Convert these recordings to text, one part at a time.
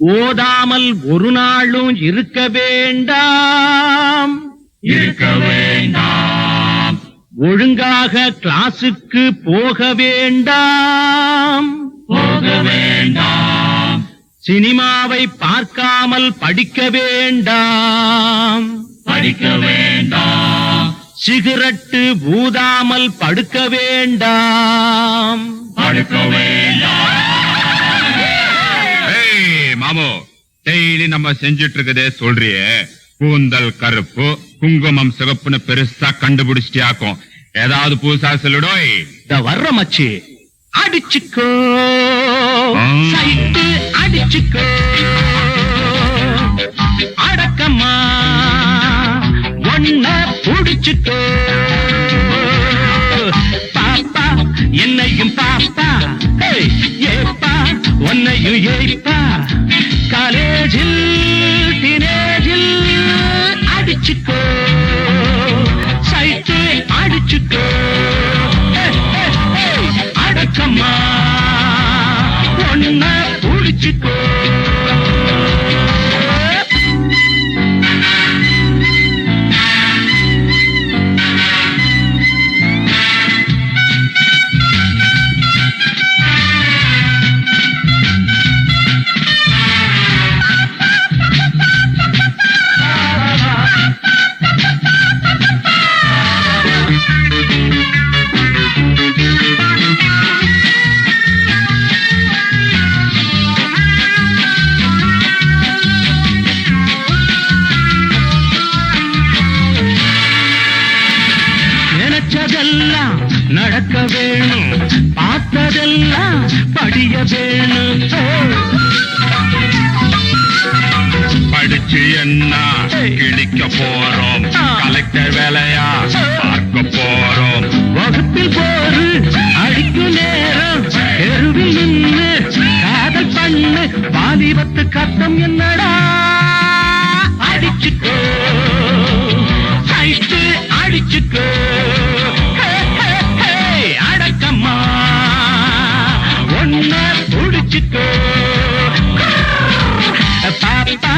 ஓதாமல் ஒரு நாளும் இருக்க வேண்டாம். ஒழுங்காக கிளாஸுக்கு போக வேண்டாம். சினிமாவை பார்க்காமல் படிக்க வேண்டாம். சிகரெட்டு ஊதாமல் படுக்க வேண்டாம். மாமோ, டெய்லி நம்ம செஞ்சிட்டு இருக்கதே சொல்றியே, கூந்தல் கருப்பு குங்குமம் சிவப்புன்னு பெருசா கண்டுபிடிச்சிட்டியாக்கும். ஏதாவது புதுசா சொல்லுடோய். வர்ற மச்சி அடிச்சுக்கோ, சைட்டு அடிச்சுக்கோ, அடக்கம்மா ஒன்ன புடிச்சுக்கோ. பாப்பா என்னையும் பாப்பா, ஏப்பா உன்னையும் ஏப்பா. காலேஜில் டீனேஜில் அடிச்சுக்கோ, சைட்டு அடிச்சுக்கோ, அடக்கம்மா ஒன்ன புடிச்சுக்கோ. நினைச்சதெல்லாம் நடக்க வேணும், பார்த்ததெல்லாம் படிய வேணும். படிச்சு என்ன கிழிக்க போறோம், கலெக்டர் வேலையா பார்க்க போறோம். வகுப்பில் போரு அடிக்கும் நேரம், தெருவில் நின்று காதல் பண்ணு, வாலிபத்து கத்தம் என்னடா. அடிச்சுக்கோ, சைட்டு அடிச்சுக்கோ, அடக்கம்மா ஒன்ன புடிச்சுக்கோ. பாப்பா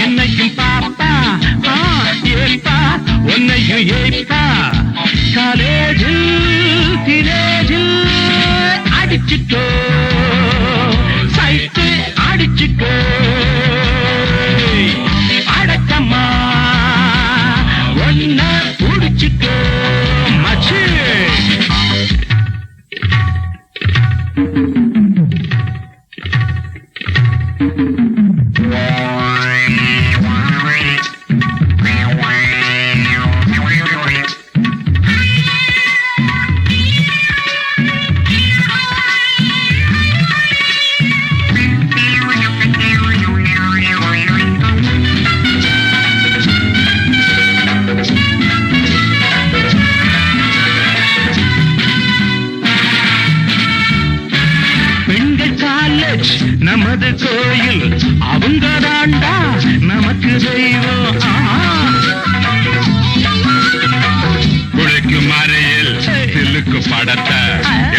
என்னையும் பாப்பா, ஏப்பா உன்னையும் ஏப்பா. காலேஜில் டீனேஜில் அடிச்சுக்கோ, சைட்டு அடிச்சுக்கோ, அடக்கம்மா ஒன்ன புடிச்சுக்கோ. மச்சு நமது கோயில், அவங்க தாண்டா நமக்கு தெய்வம். குளிக்கும் அறையில் சிலுக்கு படத்தை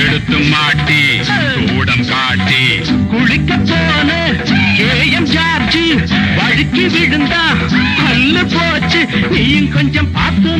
எடுத்து மாட்டி சூடம் காட்டி, குளிக்க போன கேஎம் ஜார்ஜி வழுக்கி விழுந்தா பல்லு போச்சு, நீயும் கொஞ்சம் பார்த்து